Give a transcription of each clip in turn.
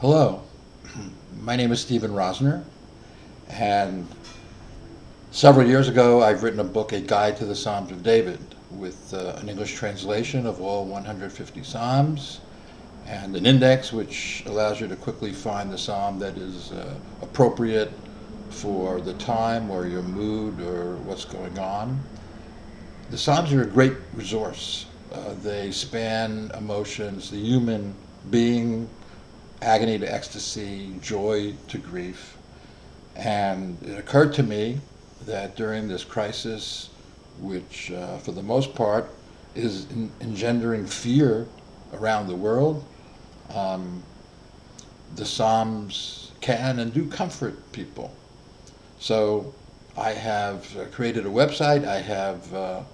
Hello, my name is Stephen Rosner, and several years ago I've written a book, A Guide to the Psalms of David, with an English translation of all 150 Psalms and an index which allows you to quickly find the Psalm that is appropriate for the time or your mood or what's going on. The Psalms are a great resource. They span emotions, the human being, agony to ecstasy, joy to grief. And it occurred to me that during this crisis, which for the most part is engendering fear around the world, um, the Psalms can and do comfort people. So I have created a website. I have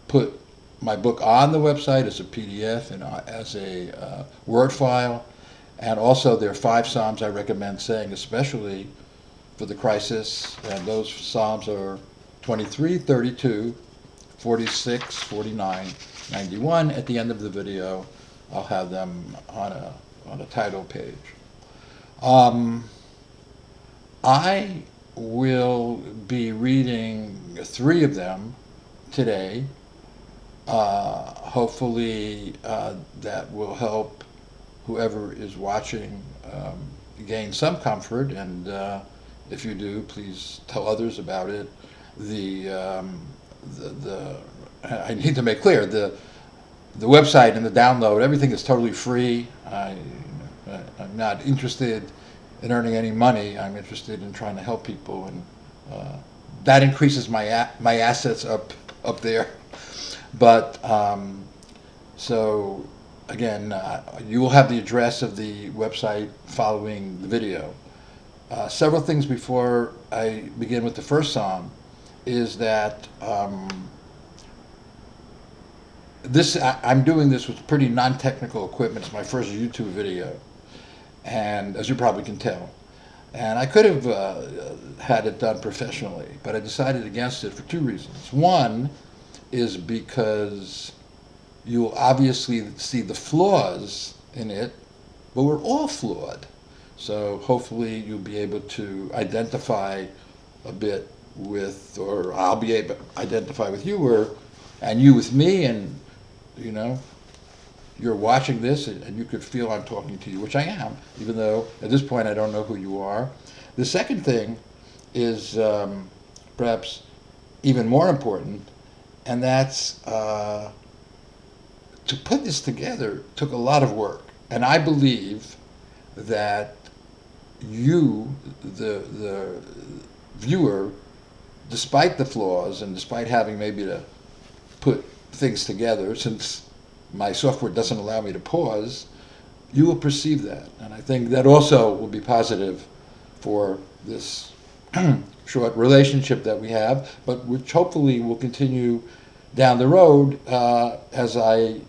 put my book on the website as a PDF and as a Word file. And also, there are 5 Psalms I recommend saying, especially for the crisis. And those Psalms are 23, 32, 46, 49, 91. At the end of the video, I'll have them on a title page. Um, I will be reading 3 of them today. Hopefully, that will help whoever is watching gain some comfort. And if you do, please tell others about it. The, um, the I need to make clear the website and the download, everything is totally free. I'm not interested in earning any money. I'm interested in trying to help people, and that increases my assets up there. But so again, you will have the address of the website following the video. Several things before I begin with the first Psalm is that I'm doing this with pretty non-technical equipment. It's my first YouTube video, and as you probably can tell. And I could have had it done professionally, but I decided against it for 2 reasons. One is because you will obviously see the flaws in it, but we're all flawed. So hopefully you'll be able to identify a bit with, or I'll be able to identify with you, or and you with me, and you know you're watching this and you could feel I'm talking to you, which I am, even though at this point I don't know who you are. The second thing is perhaps even more important, and that's to put this together took a lot of work. And I believe that you, the viewer, despite the flaws and despite having maybe to put things together, since my software doesn't allow me to pause, you will perceive that. And I think that also will be positive for this short relationship that we have, but which hopefully will continue down the road as I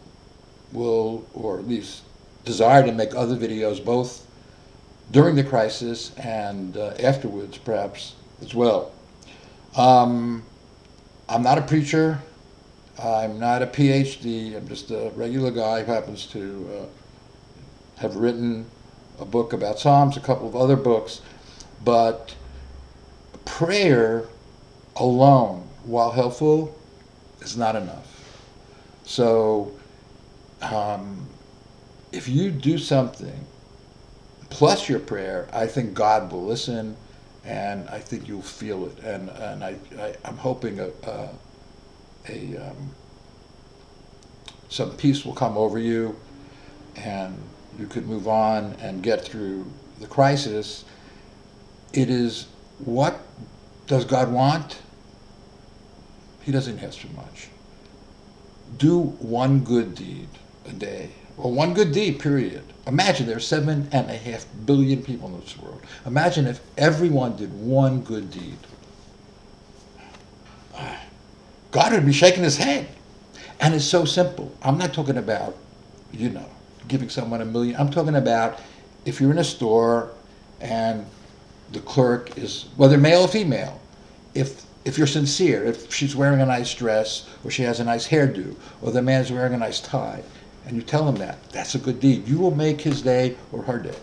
will, or at least desire to make other videos both during the crisis and afterwards, perhaps as well. Um, I'm not a preacher. I'm not a PhD. I'm just a regular guy who happens to have written a book about Psalms, a couple of other books, but prayer alone, while helpful, is not enough. So um, if you do something plus your prayer, I think God will listen, and I think you'll feel it. And I'm hoping a some peace will come over you, and you could move on and get through the crisis. It is, what does God want? He doesn't ask for much. Do one good deed a day, or one good deed, period. Imagine there are 7.5 billion people in this world. Imagine if everyone did one good deed. God would be shaking his head. And it's so simple. I'm not talking about, you know, giving someone $1 million. I'm talking about if you're in a store and the clerk is, whether male or female, if you're sincere, if she's wearing a nice dress, or she has a nice hairdo, or the man's wearing a nice tie, and you tell him that, that's a good deed. You will make his day or her day.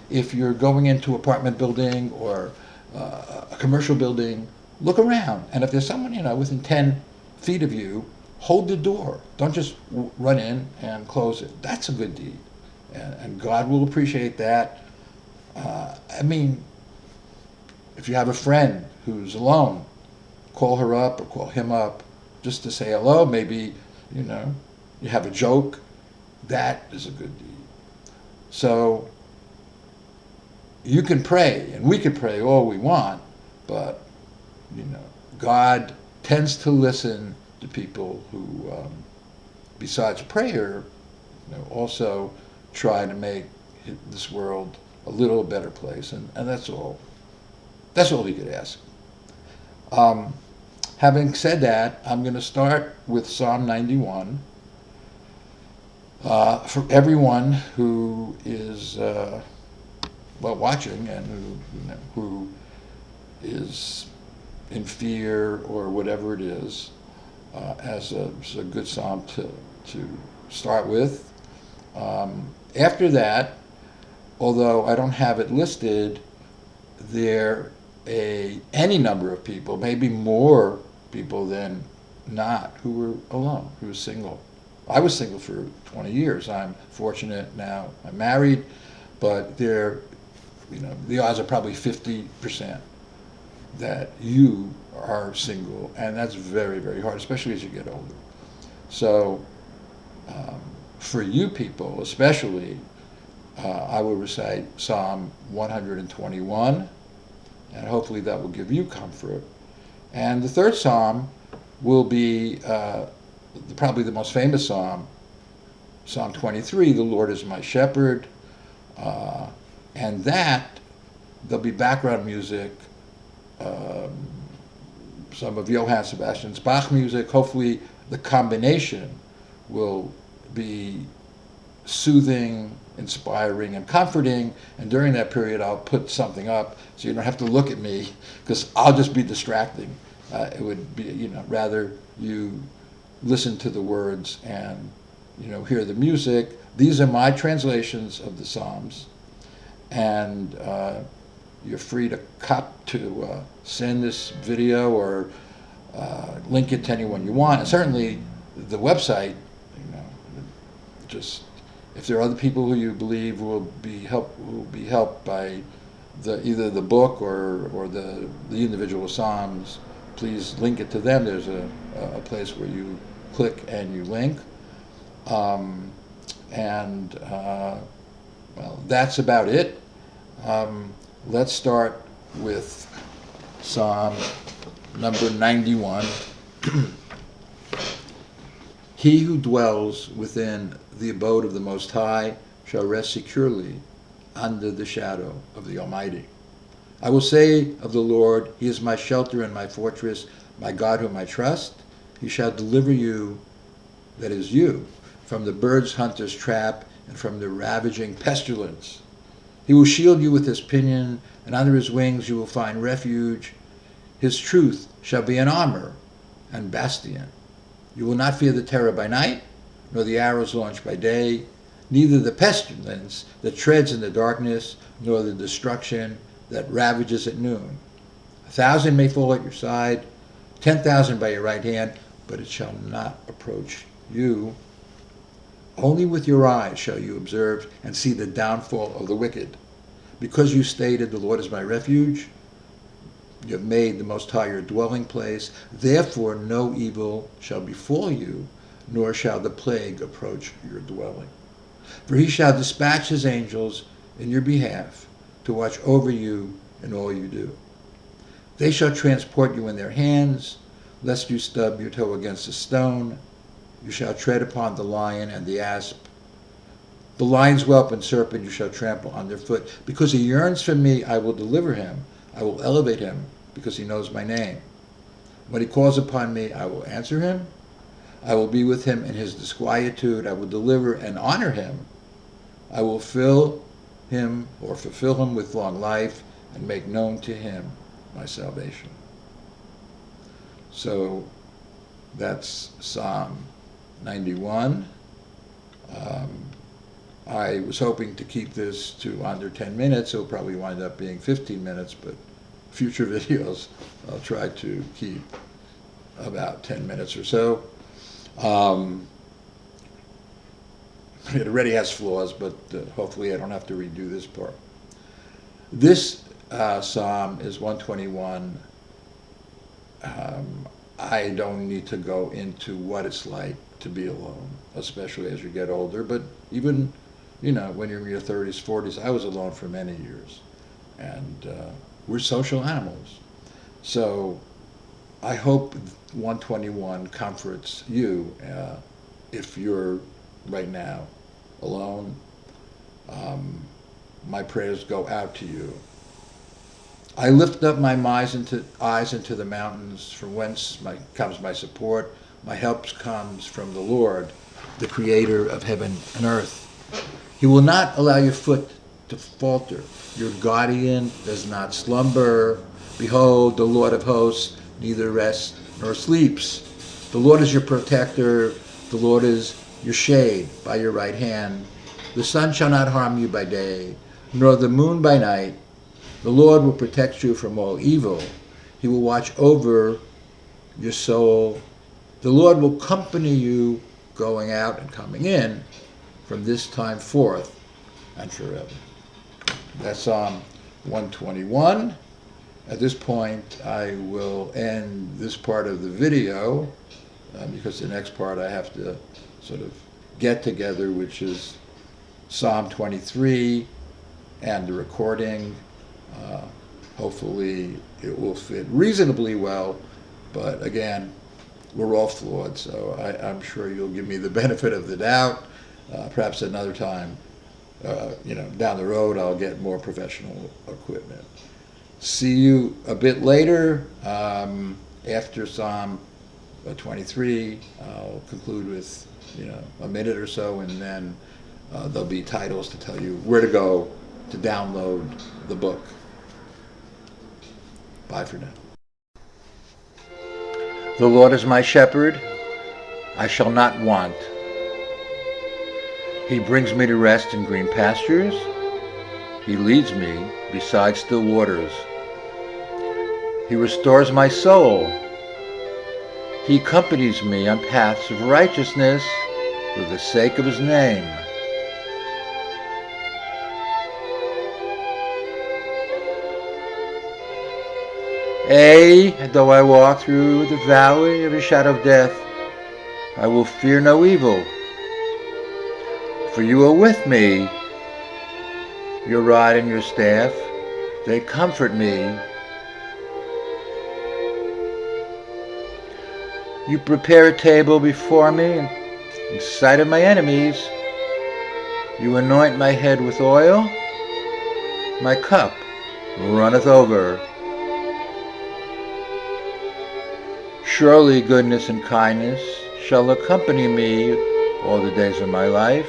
If you're going into an apartment building or a commercial building, look around. And if there's someone, within 10 feet of you, hold the door. Don't just run in and close it. That's a good deed. And God will appreciate that. If you have a friend who's alone, call her up or call him up just to say hello. Maybe, you have a joke. That is a good deed. So you can pray, and we can pray all we want, but, God tends to listen to people who, besides prayer, also try to make this world a little better place, and that's all. That's all we could ask. Having said that, I'm going to start with Psalm 91. For everyone who is watching and who is in fear or whatever it is, as a good psalm to start with. After that, although I don't have it listed, there any number of people, maybe more people than not, who were alone, who were single. I was single for 20 years. I'm fortunate now. I'm married, but the odds are probably 50% that you are single, and that's very, very hard, especially as you get older. So for you people especially, I will recite Psalm 121, and hopefully that will give you comfort. And the third psalm will be probably the most famous psalm, Psalm 23, the Lord is my shepherd. And that, there'll be background music, some of Johann Sebastian Bach music. Hopefully the combination will be soothing, inspiring, and comforting. And during that period, I'll put something up so you don't have to look at me, because I'll just be distracting. It would be, rather you listen to the words and, hear the music. These are my translations of the Psalms, and you're free to send this video or link it to anyone you want. And certainly the website, just if there are other people who you believe will be helped by either the book or the individual Psalms, please link it to them. There's a place where you click and you link. That's about it. Let's start with Psalm number 91. He who dwells within the abode of the Most High shall rest securely under the shadow of the Almighty. I will say of the Lord, He is my shelter and my fortress, my God whom I trust. He shall deliver you, that is you, from the bird's hunter's trap and from the ravaging pestilence. He will shield you with His pinion, and under His wings you will find refuge. His truth shall be an armor and bastion. You will not fear the terror by night, nor the arrows launched by day, neither the pestilence that treads in the darkness, nor the destruction that ravages at noon. 1,000 may fall at your side, 10,000 by your right hand, but it shall not approach you. Only with your eyes shall you observe and see the downfall of the wicked. Because you stated, the Lord is my refuge, you have made the Most High your dwelling place. Therefore no evil shall befall you, nor shall the plague approach your dwelling. For He shall dispatch His angels in your behalf to watch over you in all you do. They shall transport you in their hands, lest you stub your toe against a stone. You shall tread upon the lion and the asp. The lion's whelp and serpent you shall trample underfoot. Because he yearns for me, I will deliver him. I will elevate him, because he knows my name. When he calls upon me, I will answer him. I will be with him in his disquietude. I will deliver and honor him. I will fulfill him with long life and make known to him my salvation. So that's Psalm 91. Um, I was hoping to keep this to under 10 minutes. It'll probably wind up being 15 minutes, but future videos I'll try to keep about 10 minutes or so. It already has flaws, but hopefully I don't have to redo this part. This psalm is 121. I don't need to go into what it's like to be alone, especially as you get older, but even, when you're in your 30s, 40s, I was alone for many years. And we're social animals. So I hope 121 comforts you if you're right now alone. My prayers go out to you. I lift up my eyes into the mountains, from whence comes my support. My help comes from the Lord, the creator of heaven and earth. He will not allow your foot to falter. Your guardian does not slumber. Behold, the Lord of hosts neither rests nor sleeps. The Lord is your protector. The Lord is your shade by your right hand. The sun shall not harm you by day, nor the moon by night. The Lord will protect you from all evil. He will watch over your soul. The Lord will accompany you going out and coming in from this time forth and forever. That's Psalm 121. At this point, I will end this part of the video because the next part I have to sort of get together, which is Psalm 23 and the recording. Hopefully it will fit reasonably well, but again, we're all flawed, so I'm sure you'll give me the benefit of the doubt. Perhaps another time, down the road, I'll get more professional equipment. See you a bit later. After Psalm 23, I'll conclude with a minute or so, and then there'll be titles to tell you where to go to download the book. Bye for now. The Lord is my shepherd, I shall not want. He brings me to rest in green pastures. He leads me beside still waters. He restores my soul. He accompanies me on paths of righteousness for the sake of his name. Though I walk through the valley of the shadow of death, I will fear no evil. For you are with me. Your rod and your staff, they comfort me. You prepare a table before me in sight of my enemies. You anoint my head with oil. My cup runneth over. Surely goodness and kindness shall accompany me all the days of my life,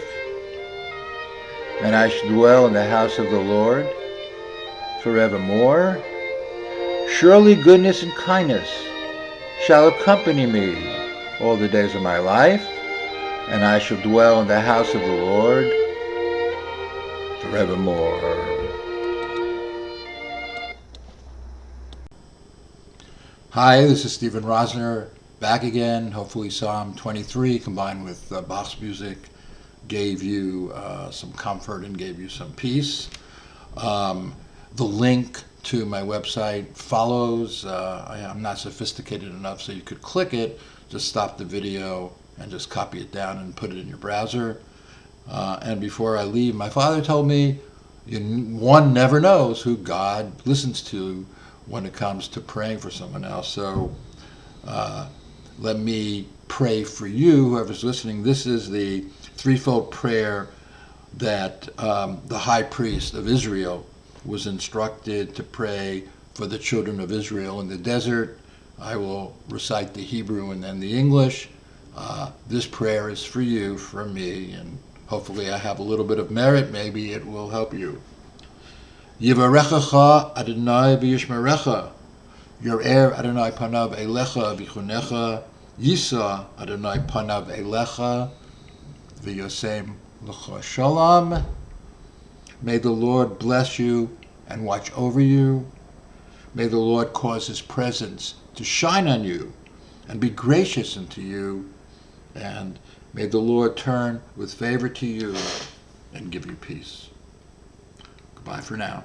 and I shall dwell in the house of the Lord forevermore. Surely goodness and kindness shall accompany me all the days of my life, and I shall dwell in the house of the Lord forevermore. Hi, this is Stephen Rosner, back again. Hopefully Psalm 23 combined with Bach's music gave you some comfort and gave you some peace. The link to my website follows. I'm not sophisticated enough so you could click it, just stop the video and just copy it down and put it in your browser. And before I leave, my father told me one never knows who God listens to when it comes to praying for someone else. So let me pray for you, whoever's listening. This is the threefold prayer that the high priest of Israel was instructed to pray for the children of Israel in the desert. I will recite the Hebrew and then the English. This prayer is for you, from me, and hopefully I have a little bit of merit. Maybe it will help you. Yivarechacha Adonai v'yishmerecha. Yor'er Adonai panav elecha v'chunecha. Yisa Adonai panav elecha V'yosem l'cha shalom. May the Lord bless you and watch over you. May the Lord cause his presence to shine on you and be gracious unto you. And may the Lord turn with favor to you and give you peace. Goodbye for now.